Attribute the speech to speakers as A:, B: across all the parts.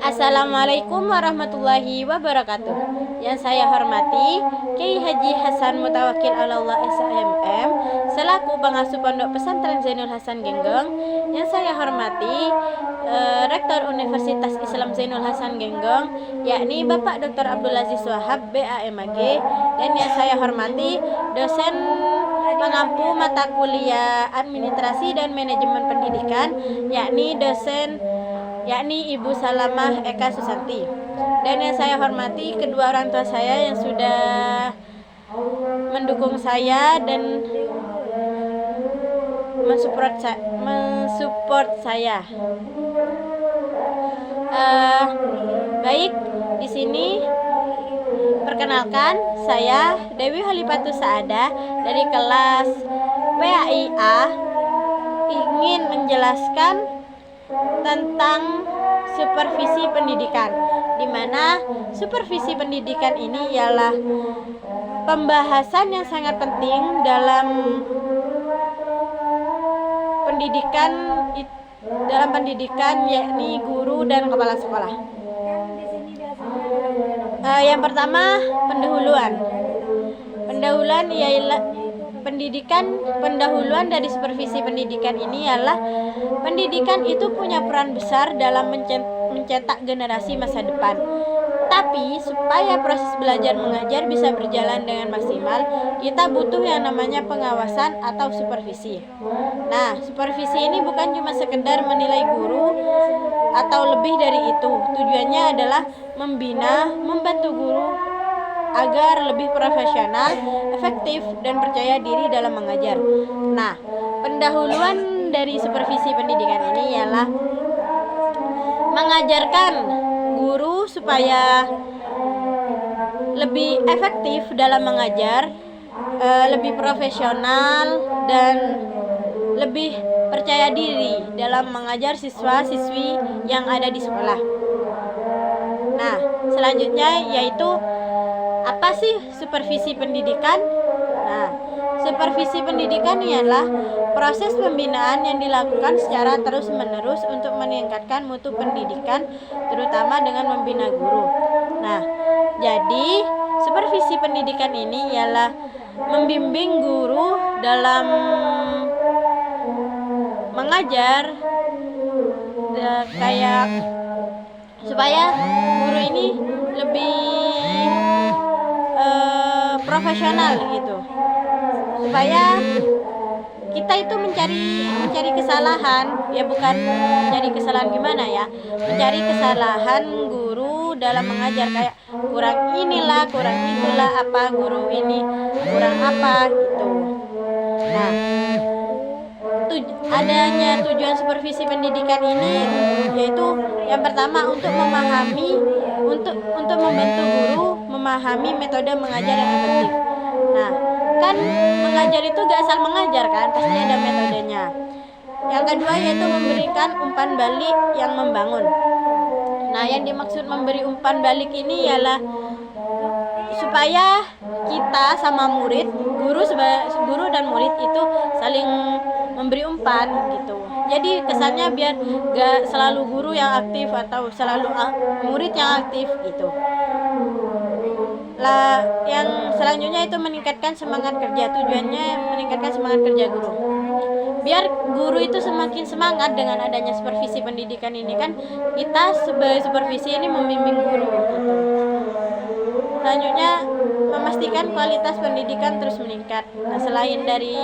A: Assalamualaikum warahmatullahi wabarakatuh. Yang saya hormati Kiai Haji Hasan Mutawakil Allah SHMM selaku pengasuh Pondok Pesantren Zainul Hasan Genggong. Yang saya hormati Rektor Universitas Islam Zainul Hasan Genggong, yakni Bapak Dr. Abdul Aziz Wahab BAMAG. Dan yang saya hormati dosen pengampu mata kuliah Administrasi dan Manajemen Pendidikan, yakni Ibu Salamah Eka Susanti. Dan yang saya hormati kedua orang tua saya yang sudah mendukung saya dan mensupport saya. Baik, di sini perkenalkan, saya Dewi Halifatus Saada dari kelas PAIA ingin menjelaskan tentang supervisi pendidikan, di mana supervisi pendidikan ini ialah pembahasan yang sangat penting dalam pendidikan yakni guru dan kepala sekolah. Yang pertama, pendahuluan ialah pendahuluan dari supervisi pendidikan ini ialah pendidikan itu punya peran besar dalam mencetak generasi masa depan. Tapi supaya proses belajar mengajar bisa berjalan dengan maksimal, kita butuh yang namanya pengawasan atau supervisi. Nah, supervisi ini bukan cuma sekedar menilai guru atau lebih dari itu. Tujuannya adalah membina, membantu guru agar lebih profesional, efektif, dan percaya diri dalam mengajar. Nah, pendahuluan dari supervisi pendidikan ini ialah mengajarkan guru supaya lebih efektif dalam mengajar, lebih profesional, dan lebih percaya diri dalam mengajar siswa-siswi yang ada di sekolah. Nah, selanjutnya yaitu apa sih supervisi pendidikan? Nah, supervisi pendidikan ialah proses pembinaan yang dilakukan secara terus-menerus untuk meningkatkan mutu pendidikan, terutama dengan membina guru. Nah, jadi supervisi pendidikan ini ialah membimbing guru dalam mengajar, kayak supaya guru ini lebih profesional gitu, supaya kita itu mencari kesalahan, ya bukan mencari kesalahan gimana ya, mencari kesalahan guru dalam mengajar, kayak kurang inilah, kurang itulah, apa guru ini kurang apa gitu. Nah, adanya tujuan supervisi pendidikan ini yaitu yang pertama untuk membantu guru memahami metode mengajar yang efektif. Nah, kan mengajar itu gak asal mengajar kan, pasti ada metodenya. Yang kedua yaitu memberikan umpan balik yang membangun. Nah, yang dimaksud memberi umpan balik ini ialah supaya kita sama murid, guru dan murid itu saling memberi umpan gitu. Jadi kesannya biar gak selalu guru yang aktif atau selalu murid yang aktif gitu. Yang selanjutnya itu meningkatkan semangat kerja. Tujuannya meningkatkan semangat kerja guru. Biar guru itu semakin semangat dengan adanya supervisi pendidikan ini, kan kita sebagai supervisi ini membimbing guru gitu. Selanjutnya memastikan kualitas pendidikan terus meningkat. Nah, selain dari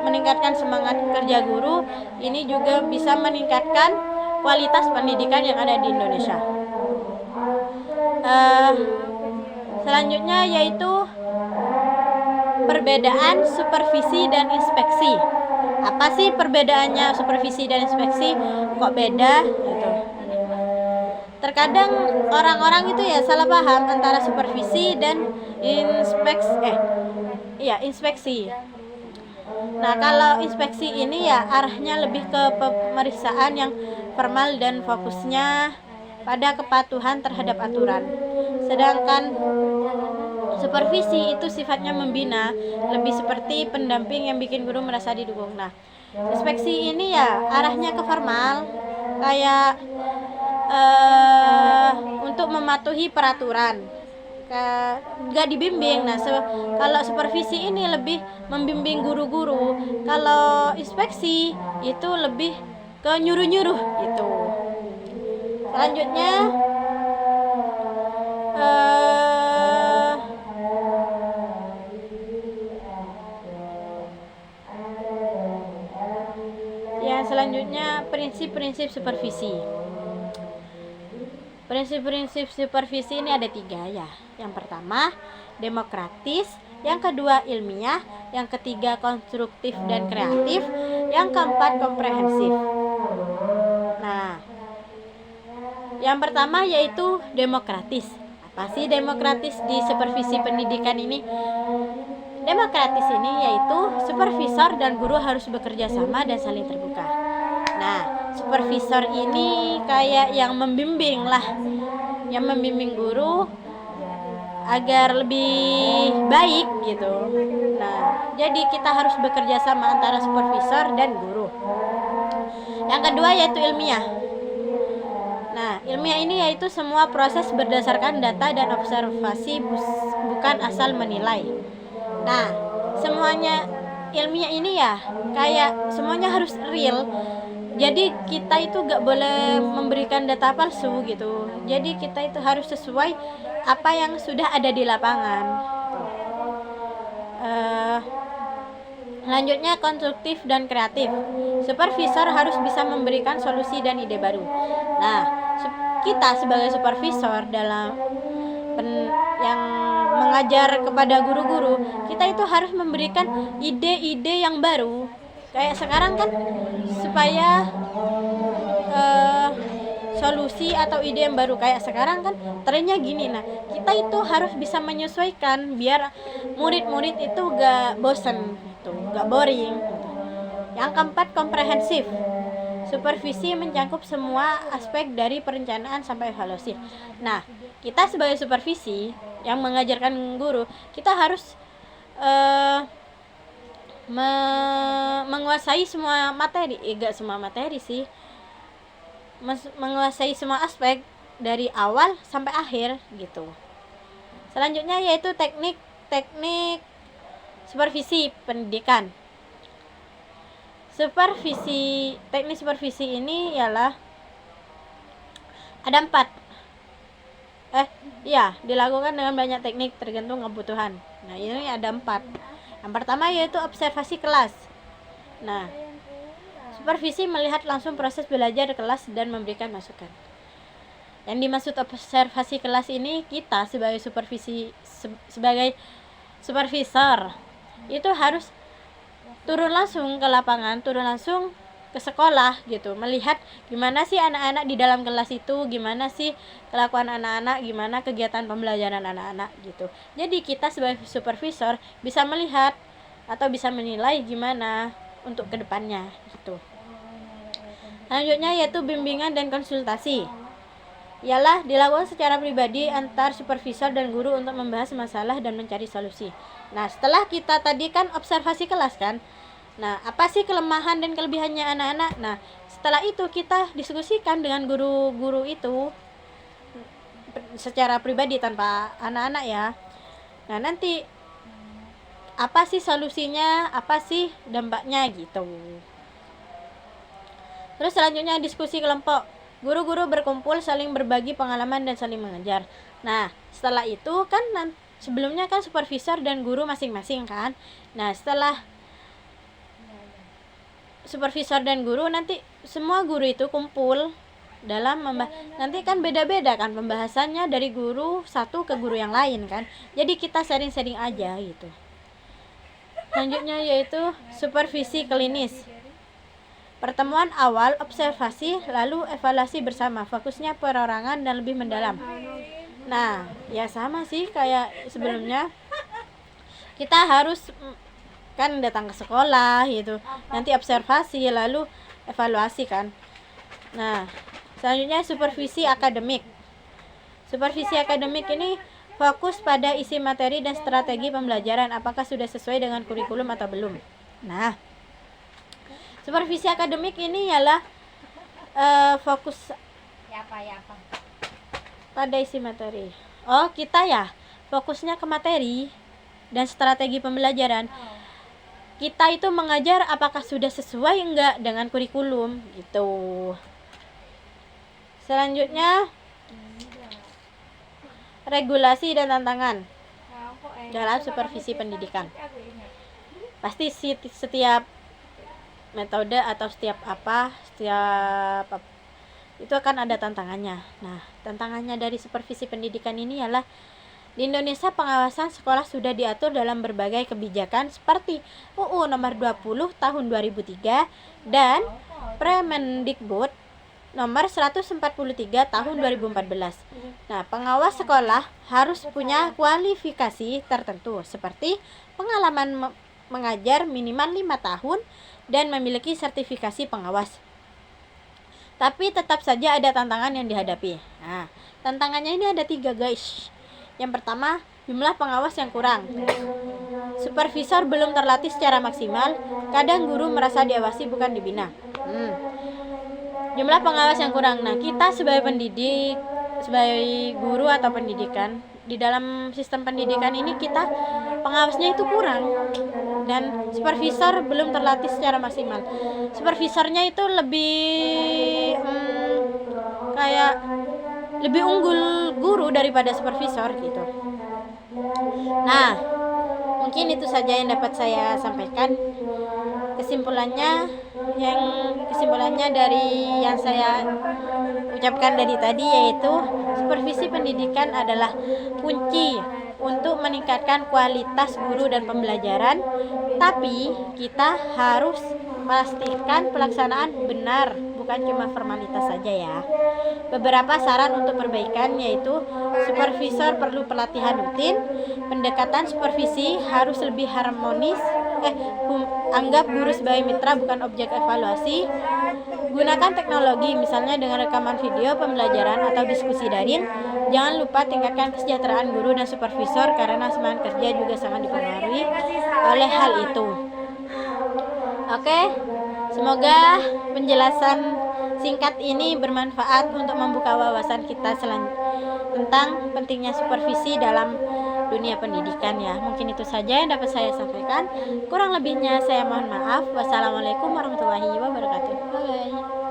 A: meningkatkan semangat kerja guru, ini juga bisa meningkatkan kualitas pendidikan yang ada di Indonesia. Selanjutnya yaitu perbedaan supervisi dan inspeksi. Apa sih perbedaannya supervisi dan inspeksi? Kok beda gitu. Terkadang orang-orang itu ya salah paham antara supervisi dan inspeksi. Nah, kalau inspeksi ini ya arahnya lebih ke pemeriksaan yang formal dan fokusnya pada kepatuhan terhadap aturan. Sedangkan supervisi itu sifatnya membina, lebih seperti pendamping yang bikin guru merasa didukung. Nah, Inspeksi ini ya arahnya ke formal, kayak untuk mematuhi peraturan, nggak dibimbing. Nah, kalau supervisi ini lebih membimbing guru-guru, kalau inspeksi itu lebih ke nyuruh-nyuruh gitu. Selanjutnya selanjutnya prinsip-prinsip supervisi. Prinsip-prinsip supervisi ini ada 3 ya. Yang pertama demokratis, yang kedua ilmiah, yang ketiga konstruktif dan kreatif, yang keempat komprehensif. Nah, yang pertama yaitu demokratis. Apa sih demokratis di supervisi pendidikan ini? Demokratis ini yaitu supervisor dan guru harus bekerja sama dan saling terbuka. Nah, supervisor ini kayak yang membimbing lah, yang membimbing guru agar lebih baik gitu. Nah, jadi kita harus bekerja sama antara supervisor dan guru. Yang kedua yaitu ilmiah. Nah, ilmiah ini yaitu semua proses berdasarkan data dan observasi, bukan asal menilai. Nah, semuanya ilmiah ini ya kayak semuanya harus real. Jadi kita itu gak boleh memberikan data palsu gitu. Jadi kita itu harus sesuai apa yang sudah ada di lapangan. Selanjutnya konstruktif dan kreatif. Supervisor harus bisa memberikan solusi dan ide baru. Nah, kita sebagai supervisor dalam yang mengajar kepada guru-guru, kita itu harus memberikan ide-ide yang baru. Kayak sekarang kan supaya solusi atau ide yang baru, kayak sekarang kan trennya gini. Nah, kita itu harus bisa menyesuaikan biar murid-murid itu gak bosen gitu, gak boring gitu. Yang keempat komprehensif. Supervisi mencakup semua aspek dari perencanaan sampai evaluasi. Nah, kita sebagai supervisi yang mengajarkan guru, kita harus menguasai semua materi. Enggak semua materi sih, menguasai semua aspek dari awal sampai akhir gitu. Selanjutnya yaitu teknik supervisi pendidikan. Teknik supervisi ini ialah ada 4. Dilakukan dengan banyak teknik tergantung kebutuhan. Nah, ini ada 4. Yang pertama yaitu observasi kelas. Nah, supervisi melihat langsung proses belajar di kelas dan memberikan masukan. Yang dimaksud observasi kelas ini, kita sebagai sebagai supervisor itu harus turun langsung ke lapangan, turun langsung ke sekolah gitu, melihat gimana sih anak-anak di dalam kelas itu, gimana sih kelakuan anak-anak, gimana kegiatan pembelajaran anak-anak gitu. Jadi kita sebagai supervisor bisa melihat atau bisa menilai gimana untuk kedepannya gitu. Selanjutnya yaitu bimbingan dan konsultasi. Ialah dilakukan secara pribadi antar supervisor dan guru untuk membahas masalah dan mencari solusi. Nah, setelah kita tadi kan observasi kelas kan. Nah, apa sih kelemahan dan kelebihannya anak-anak? Nah, setelah itu kita diskusikan dengan guru-guru itu secara pribadi tanpa anak-anak ya. Nah, nanti apa sih solusinya, apa sih dampaknya gitu. Terus selanjutnya diskusi kelompok. Guru-guru berkumpul, saling berbagi pengalaman dan saling mengajar. Nah, setelah itu kan sebelumnya kan supervisor dan guru masing-masing kan. Nah, setelah supervisor dan guru, nanti semua guru itu kumpul dalam nanti kan beda-beda kan pembahasannya dari guru satu ke guru yang lain kan. Jadi kita sharing-sharing aja gitu. Selanjutnya yaitu supervisi klinis. Pertemuan awal, observasi, lalu evaluasi bersama. Fokusnya perorangan dan lebih mendalam. Nah, ya sama sih kayak sebelumnya. Kita harus kan datang ke sekolah gitu. Nanti observasi, lalu evaluasi kan. Nah, selanjutnya supervisi akademik. Supervisi akademik ini fokus pada isi materi dan strategi pembelajaran. Apakah sudah sesuai dengan kurikulum atau belum. Nah, Supervisi akademik ini ialah fokus pada isi materi. Oh, kita ya fokusnya ke materi dan strategi pembelajaran. Kita itu mengajar apakah sudah sesuai enggak dengan kurikulum gitu. Selanjutnya, regulasi dan tantangan dalam supervisi pendidikan. Pasti setiap metode atau setiap itu akan ada tantangannya. Nah, tantangannya dari supervisi pendidikan ini ialah di Indonesia pengawasan sekolah sudah diatur dalam berbagai kebijakan seperti UU nomor 20 tahun 2003 dan Permendikbud nomor 143 tahun 2014. Nah, pengawas sekolah harus punya kualifikasi tertentu seperti pengalaman mengajar minimal 5 tahun dan memiliki sertifikasi pengawas. Tapi tetap saja ada tantangan yang dihadapi. Nah, tantangannya ini ada 3 guys. Yang pertama, jumlah pengawas yang kurang. Supervisor belum terlatih secara maksimal. Kadang guru merasa diawasi bukan dibina. Jumlah pengawas yang kurang. Nah, kita sebagai pendidik, sebagai guru atau pendidikan, di dalam sistem pendidikan ini kita pengawasnya itu kurang. Dan supervisor belum terlatih secara maksimal. Supervisornya itu lebih kayak lebih unggul guru daripada supervisor gitu. Nah, mungkin itu saja yang dapat saya sampaikan. Kesimpulannya dari yang saya ucapkan dari tadi yaitu supervisi pendidikan adalah kunci untuk meningkatkan kualitas guru dan pembelajaran, tapi kita harus memastikan pelaksanaan benar, bukan cuma formalitas saja ya. Beberapa saran untuk perbaikan yaitu supervisor perlu pelatihan rutin, pendekatan supervisi harus lebih harmonis, anggap guru sebagai mitra bukan objek evaluasi, gunakan teknologi misalnya dengan rekaman video pembelajaran atau diskusi daring. Jangan lupa tingkatkan kesejahteraan guru dan supervisor karena semangat kerja juga sangat dipengaruhi oleh hal itu. Oke, semoga penjelasan singkat ini bermanfaat untuk membuka wawasan kita tentang pentingnya supervisi dalam dunia pendidikan ya. Mungkin itu saja yang dapat saya sampaikan. Kurang lebihnya saya mohon maaf. Wassalamualaikum warahmatullahi wabarakatuh. Bye.